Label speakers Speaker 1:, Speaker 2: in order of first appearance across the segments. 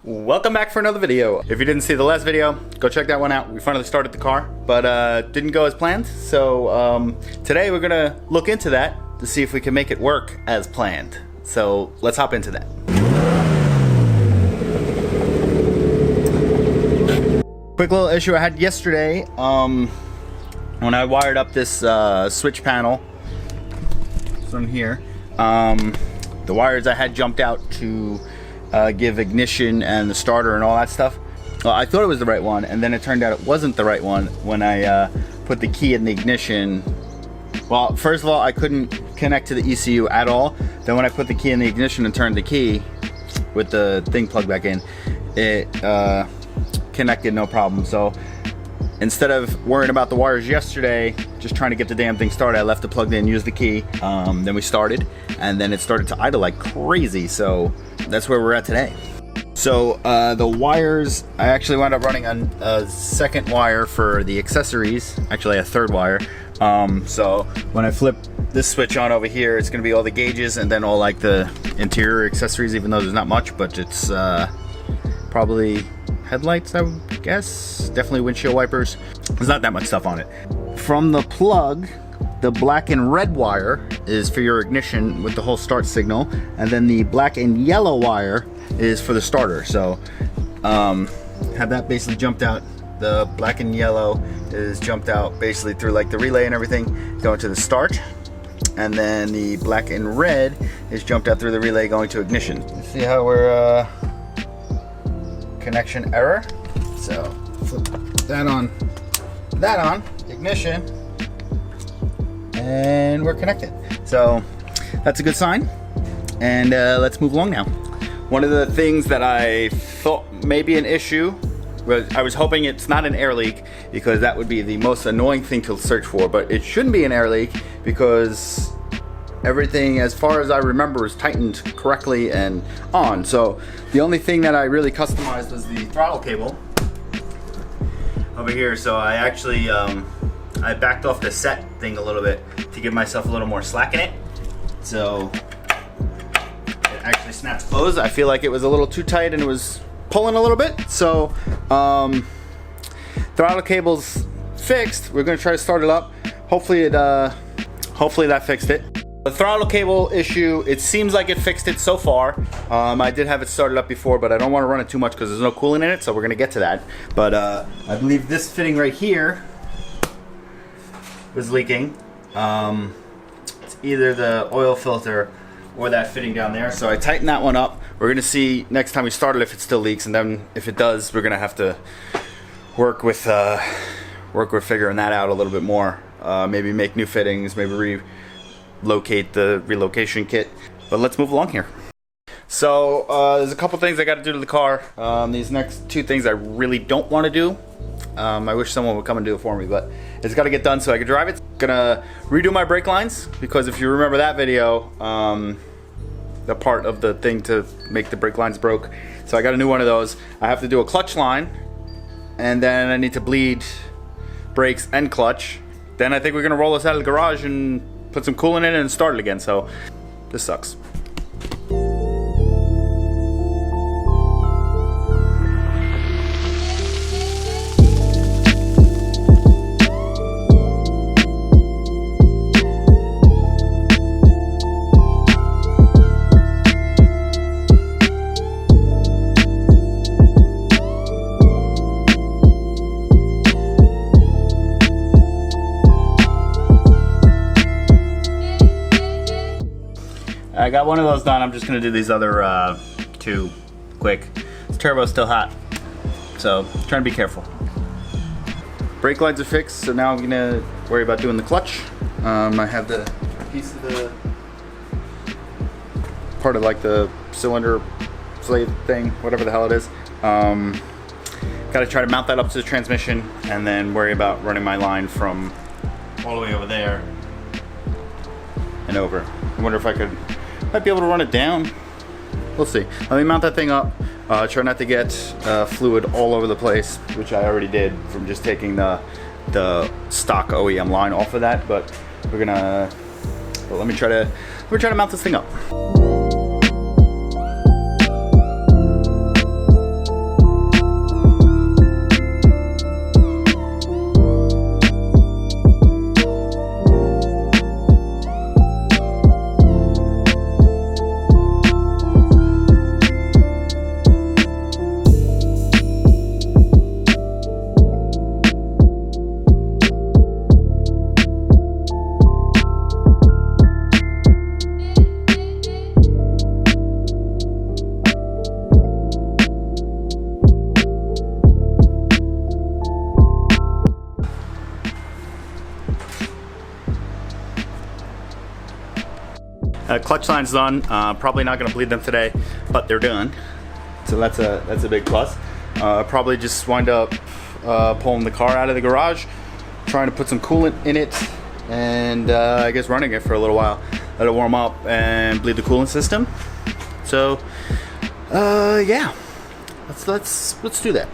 Speaker 1: Welcome back for another video. If you didn't see the last video, go check that one out. We finally started the car, but didn't go as planned. So today we're gonna look into that to see if we can make it work as planned. So let's hop into that. Quick little issue I had yesterday when I wired up this switch panel from here. The wires I had jumped out to give ignition and the starter and all that stuff. Well, I thought it was the right one, and then it turned out it wasn't the right one when I put the key in the ignition. Well, first of all, I couldn't connect to the ECU at all. Then when I put the key in the ignition and turned the key with the thing plugged back in, it connected no problem. So instead of worrying about the wires yesterday, just trying to get the damn thing started, I left it plugged in, used the key, then we started, and then it started to idle like crazy. So that's where we're at today. So the wires, I actually wound up running on a second wire for the accessories, actually a third wire. So when I flip this switch on over here, it's gonna be all the gauges and then all like the interior accessories, even though there's not much, but it's probably headlights, I would guess. Definitely windshield wipers. There's not that much stuff on it. From the plug, the black and red wire is for your ignition with the whole start signal, and then the black and yellow wire is for the starter. So have that basically jumped out. The black and yellow is jumped out basically through like the relay and everything going to the start, and then the black and red is jumped out through the relay going to ignition. See how we're connection error. So flip that on, ignition, and we're connected. So that's a good sign, and let's move along now. One of the things that I thought may be an issue was, I was hoping it's not an air leak, because that would be the most annoying thing to search for, but it shouldn't be an air leak because everything, as far as I remember, is tightened correctly and on. So the only thing that I really customized was the throttle cable over here. So I actually I backed off the set thing a little bit to give myself a little more slack in it. So it actually snaps closed. I feel like it was a little too tight and it was pulling a little bit. So throttle cable's fixed. We're gonna try to start it up. Hopefully that fixed it. The throttle cable issue, it seems like it fixed it so far. I did have it started up before, but I don't want to run it too much because there's no coolant in it, so we're going to get to that. But I believe this fitting right here was leaking. It's either the oil filter or that fitting down there. So I tightened that one up. We're going to see next time we start it if it still leaks, and then if it does, we're going to have to work with figuring that out a little bit more. Maybe make new fittings, maybe relocate the relocation kit, but let's move along here. So there's a couple things I got to do to the car. These next two things I really don't want to do. I wish someone would come and do it for me, but it's got to get done so I can drive it. Gonna redo my brake lines, because if you remember that video, the part of the thing to make the brake lines broke. So I got a new one of those. I have to do a clutch line, and then I need to bleed brakes and clutch. Then I think we're gonna roll this out of the garage and put some coolant in it and start it again. So this sucks. I got one of those done. I'm just gonna do these other two quick. This turbo's still hot, so trying to be careful. Brake lines are fixed, so now I'm gonna worry about doing the clutch. I have the piece of the part of like the cylinder slave thing, whatever the hell it is. Gotta try to mount that up to the transmission, and then worry about running my line from all the way over there and over. I wonder if I might be able to run it down. We'll see. Let me mount that thing up. Try not to get fluid all over the place, which I already did from just taking the stock OEM line off of that. But we're gonna. But let me try to mount this thing up. Clutch line's done. Probably not gonna bleed them today, but they're done. So that's a big plus. Probably just wind up pulling the car out of the garage, trying to put some coolant in it, and I guess running it for a little while. Let it warm up and bleed the coolant system. So yeah, let's do that.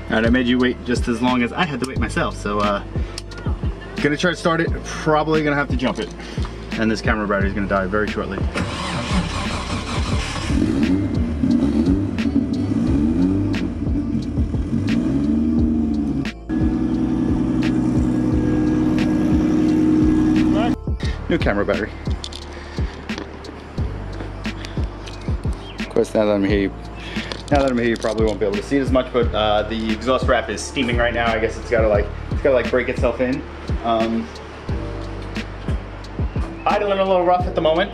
Speaker 1: Alright, I made you wait just as long as I had to wait myself, so gonna try to start it, probably gonna have to jump it. And this camera battery is gonna die very shortly. New camera battery. Of course, now that I'm here, you probably won't be able to see it as much, but the exhaust wrap is steaming right now. I guess it's gotta like break itself in. Idling a little rough at the moment.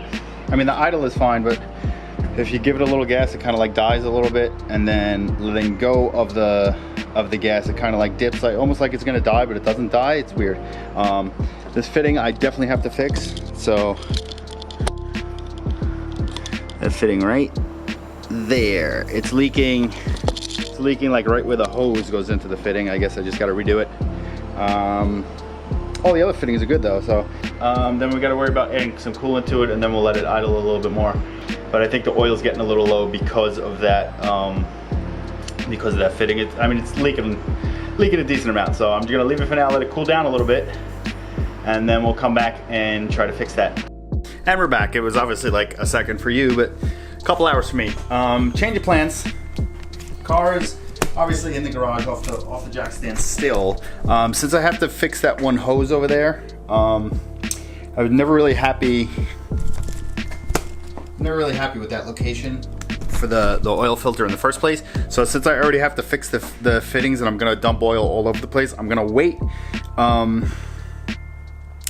Speaker 1: I mean, the idle is fine, but if you give it a little gas, it kind of like dies a little bit, and then letting go of the gas, it kind of like dips, like almost like it's gonna die, but it doesn't die. It's weird. This fitting I definitely have to fix. So that fitting right there, it's leaking like right where the hose goes into the fitting. I guess I just got to redo it. All the other fittings are good though, so then we got to worry about adding some coolant to it, and then we'll let it idle a little bit more. But I think the oil's getting a little low because of that fitting. I mean, it's leaking a decent amount, so I'm just gonna leave it for now, let it cool down a little bit, and then we'll come back and try to fix that. And we're back. It was obviously like a second for you, but a couple hours for me. Change of plans. Car is obviously in the garage off the jack stand still. Since I have to fix that one hose over there, I was never really happy with that location for the oil filter in the first place. So since I already have to fix the fittings and I'm gonna dump oil all over the place, I'm gonna wait. I'm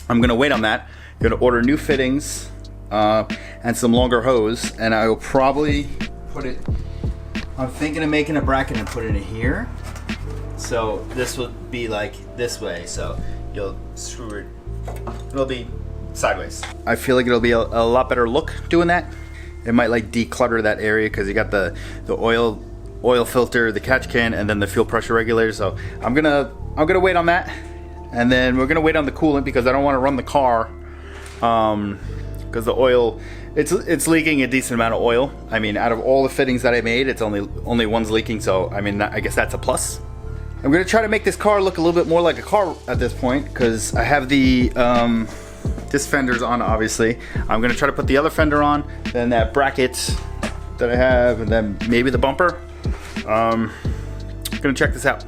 Speaker 1: gonna wait on that. I'm gonna order new fittings and some longer hose, and I will probably put it, I'm thinking of making a bracket and put it in here. So this will be like this way, so you'll screw it, it'll be sideways. I feel like it'll be a lot better look doing that. It might like declutter that area because you got the oil filter, the catch can, and then the fuel pressure regulator. So I'm gonna wait on that, and then we're gonna wait on the coolant because I don't want to run the car because the oil, it's leaking a decent amount of oil. I mean, out of all the fittings that I made, it's only one's leaking, so I mean, I guess that's a plus. I'm gonna try to make this car look a little bit more like a car at this point because I have the this fender's on, obviously. I'm gonna try to put the other fender on, then that bracket that I have, and then maybe the bumper. Gonna check this out.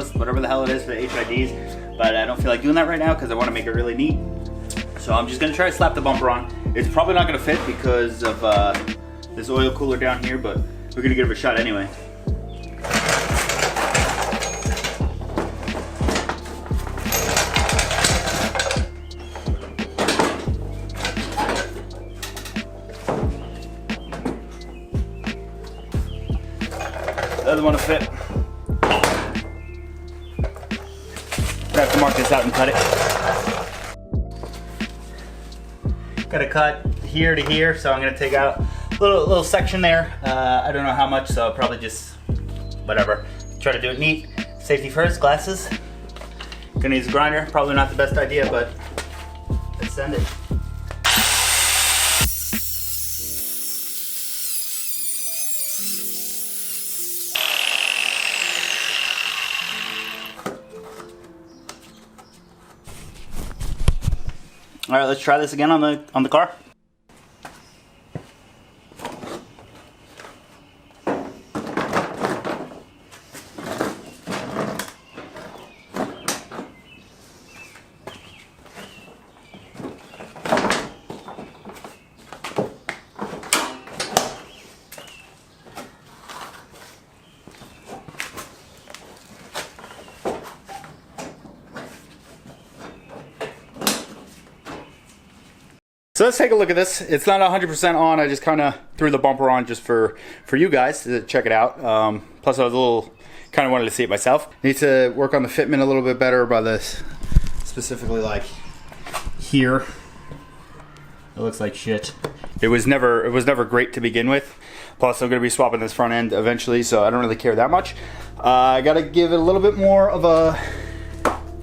Speaker 1: catalyst, whatever the hell it is for the HIDs, but I don't feel like doing that right now because I want to make it really neat. So I'm just gonna try to slap the bumper on. It's probably not gonna fit because of this oil cooler down here, but we're gonna give it a shot anyway. Doesn't want to fit. I have to mark this out and cut it. Got to cut here to here, so I'm gonna take out a little section there. I don't know how much, so I'll probably just whatever. Try to do it neat. Safety first. Glasses. Gonna use a grinder. Probably not the best idea, but let's send it. All right, let's try this again on the car. So let's take a look at this. It's not 100% on. I just kind of threw the bumper on just for you guys to check it out. Plus I was a little, kind of wanted to see it myself. Need to work on the fitment a little bit better by this, specifically like here. It looks like shit. It was never great to begin with. Plus I'm gonna be swapping this front end eventually, so I don't really care that much. I gotta give it a little bit more of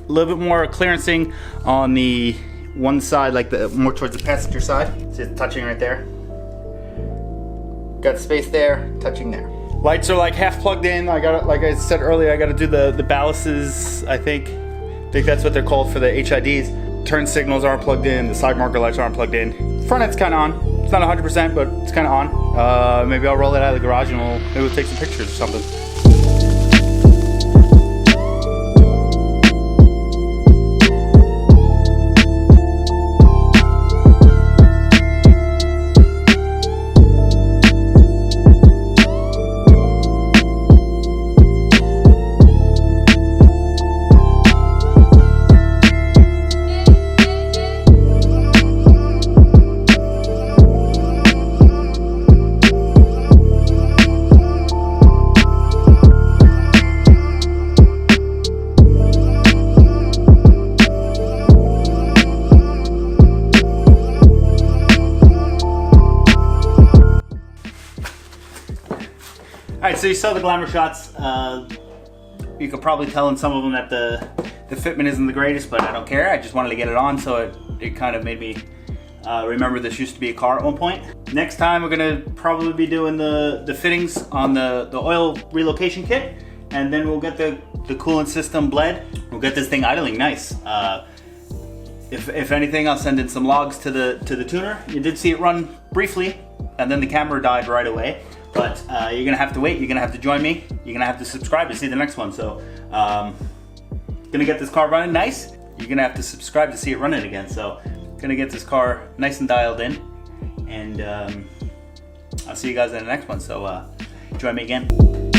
Speaker 1: clearancing on the one side, like the more towards the passenger side. See it touching right there. Got space there, touching there. Lights are like half plugged in. I got, like I said earlier, I got to do the ballasts. I think that's what they're called for the HIDs. Turn signals aren't plugged in. The side marker lights aren't plugged in. Front end's kind of on. It's not 100%, but it's kind of on. Maybe I'll roll it out of the garage and maybe we'll take some pictures or something. Alright, so you saw the glamour shots. You could probably tell in some of them that the fitment isn't the greatest, but I don't care. I just wanted to get it on, so it kind of made me remember this used to be a car at one point. Next time we're gonna probably be doing the fittings on the oil relocation kit, and then we'll get the coolant system bled. We'll get this thing idling nice. If anything, I'll send in some logs to the tuner. You did see it run briefly, and then the camera died right away. But you're gonna have to wait. You're gonna have to join me. You're gonna have to subscribe to see the next one. So, gonna get this car running nice. You're gonna have to subscribe to see it running again. So, gonna get this car nice and dialed in, and I'll see you guys in the next one. So, join me again.